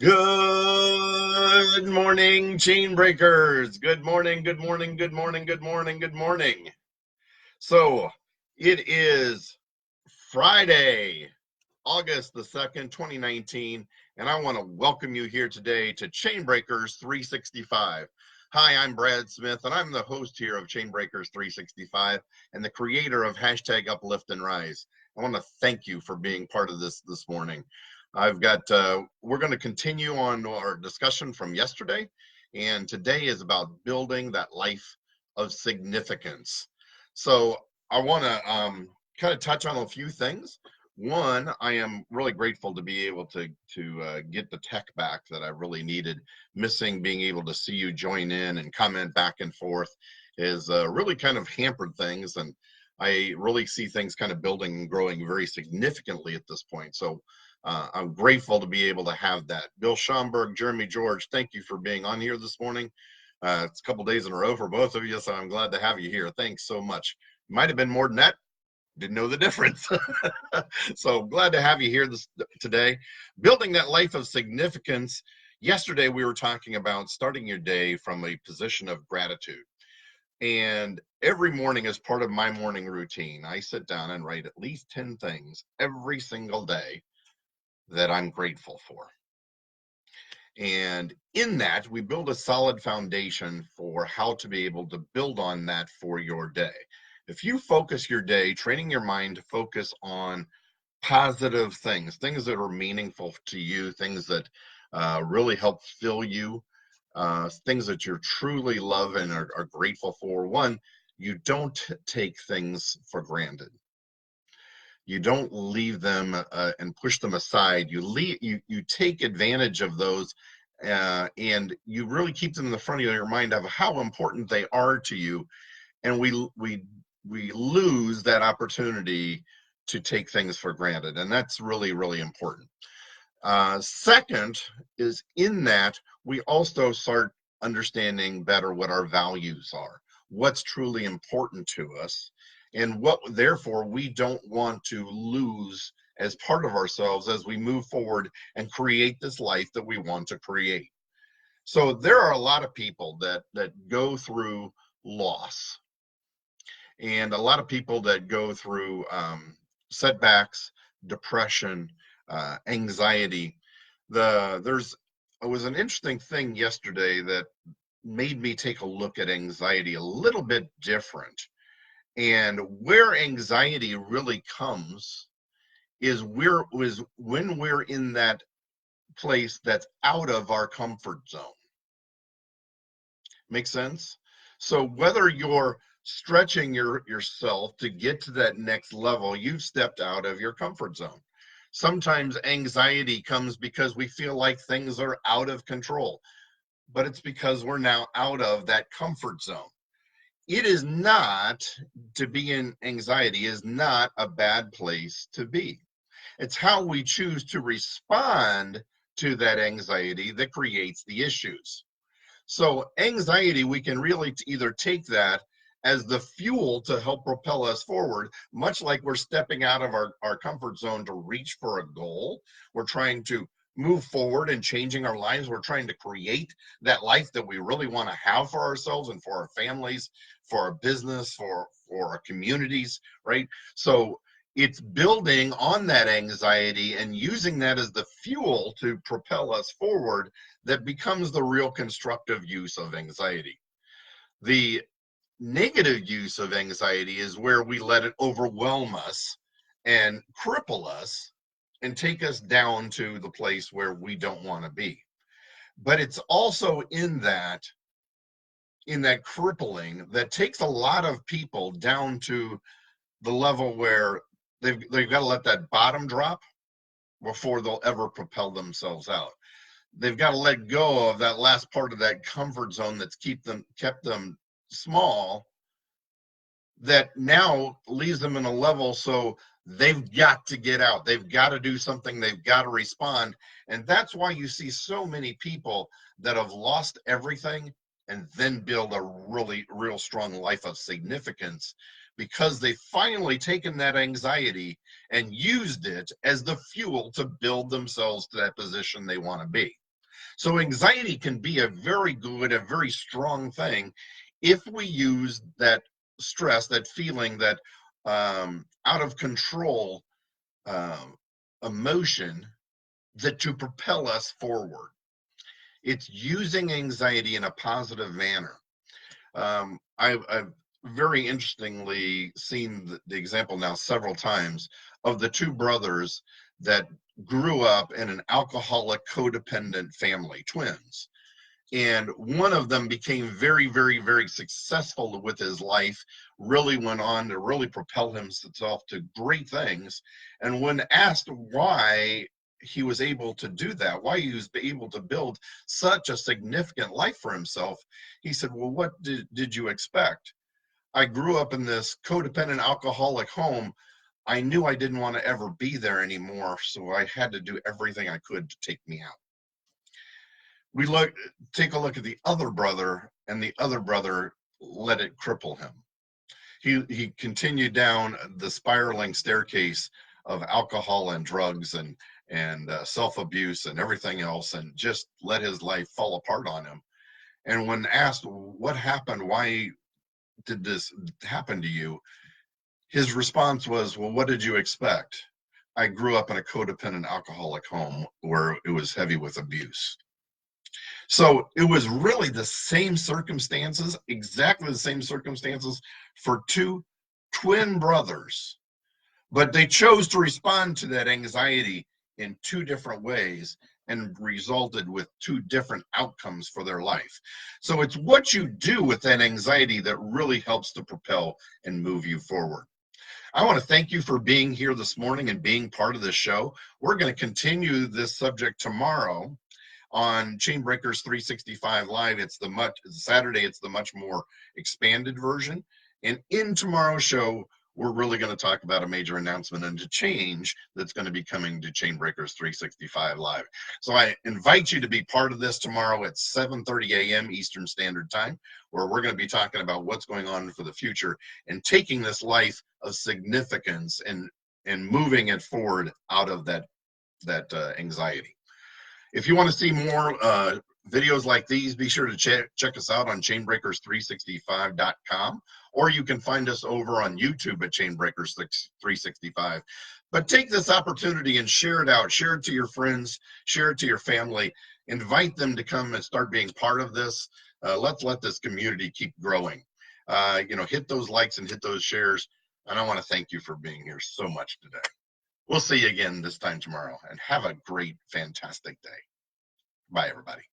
Good morning, Chainbreakers. Good morning, good morning, good morning, good morning, good morning. So it is Friday, August the 2nd, 2019, and I want to welcome you here today to Chainbreakers 365. Hi, I'm Brad Smith, and I'm the host here of Chainbreakers 365 and the creator of hashtag Uplift and Rise. I want to thank you for being part of this morning. We're going to continue on our discussion from yesterday, and today is about building that life of significance. So I want to kind of touch on a few things. One, I am really grateful to be able to get the tech back that I really needed. Missing being able to see you join in and comment back and forth is really kind of hampered things, and I really see things kind of building and growing very significantly at this point. So I'm grateful to be able to have that. Bill Schomburg, Jeremy George, thank you for being on here this morning. It's a couple days in a row for both of you, so I'm glad to have you here. Thanks so much. Might have been more than that. Didn't know the difference. So glad to have you here today. Building that life of significance. Yesterday, we were talking about starting your day from a position of gratitude. And every morning, as part of my morning routine, I sit down and write at least 10 things every single day that I'm grateful for. And in that, we build a solid foundation for how to be able to build on that for your day. If you focus your day, training your mind to focus on positive things, things that are meaningful to you, things that really help fill you, things that you truly love and are grateful for. One, you don't take things for granted. You don't leave them and push them aside. You take advantage of those, and you really keep them in the front of your mind of how important they are to you. And we lose that opportunity to take things for granted, and that's really, really important. Second is in that we also start understanding better what our values are, what's truly important to us, and what therefore we don't want to lose as part of ourselves as we move forward and create this life that we want to create. So there are a lot of people that go through loss, and a lot of people that go through setbacks, depression, anxiety. There's it was an interesting thing yesterday that made me take a look at anxiety a little bit different. And where anxiety really comes is when we're in that place that's out of our comfort zone. Make sense? So whether you're stretching yourself to get to that next level, you've stepped out of your comfort zone. Sometimes anxiety comes because we feel like things are out of control, but it's because we're now out of that comfort zone. It is not to be in anxiety is not a bad place to be. It's how we choose to respond to that anxiety that creates the issues. So anxiety, we can really either take that as the fuel to help propel us forward, much like we're stepping out of our comfort zone to reach for a goal. We're trying to move forward and changing our lives. We're trying to create that life that we really want to have for ourselves and for our families, for our business, for our communities, right? So it's building on that anxiety and using that as the fuel to propel us forward that becomes the real constructive use of anxiety. The negative use of anxiety is where we let it overwhelm us and cripple us and take us down to the place where we don't want to be. But it's also in that crippling that takes a lot of people down to the level where they've got to let that bottom drop before they'll ever propel themselves out. They've got to let go of that last part of that comfort zone that's kept them small, that now leaves them in a level so they've got to get out. They've got to do something. They've got to respond. And that's why you see so many people that have lost everything and then build a really, real strong life of significance, because they've finally taken that anxiety and used it as the fuel to build themselves to that position they want to be. So anxiety can be a very good, a very strong thing if we use that stress, that feeling, that out of control um, emotion that to propel us forward. It's using anxiety in a positive manner. I've very interestingly seen the example now several times of the two brothers that grew up in an alcoholic codependent family, twins. And one of them became very, very, very successful with his life, really went on to really propel himself to great things. And when asked why he was able to do that, why he was able to build such a significant life for himself, he said, well, what did you expect? I grew up in this codependent alcoholic home. I knew I didn't want to ever be there anymore, so I had to do everything I could to take me out. We take a look at the other brother, and the other brother let it cripple him. He continued down the spiraling staircase of alcohol and drugs and self-abuse and everything else, and just let his life fall apart on him. And when asked what happened, why did this happen to you, his response was, well, what did you expect? I grew up in a codependent alcoholic home where it was heavy with abuse. So it was really the same circumstances, exactly the same circumstances for two twin brothers, but they chose to respond to that anxiety in two different ways and resulted with two different outcomes for their life. So it's what you do with that anxiety that really helps to propel and move you forward. I want to thank you for being here this morning and being part of this show. We're going to continue this subject tomorrow on Chainbreakers 365 Live. It's Saturday, it's the much more expanded version. And in tomorrow's show, we're really going to talk about a major announcement and a change that's going to be coming to Chainbreakers 365 Live. So I invite you to be part of this tomorrow at 7:30 a.m. Eastern Standard Time, where we're going to be talking about what's going on for the future and taking this life of significance and moving it forward out of that anxiety. If you want to see more videos like these, be sure to check us out on chainbreakers365.com, or you can find us over on YouTube at Chainbreakers365. But take this opportunity and share it out. Share it to your friends. Share it to your family. Invite them to come and start being part of this. Let's let this community keep growing. Hit those likes and hit those shares. And I want to thank you for being here so much today. We'll see you again this time tomorrow, and have a great, fantastic day. Bye, everybody.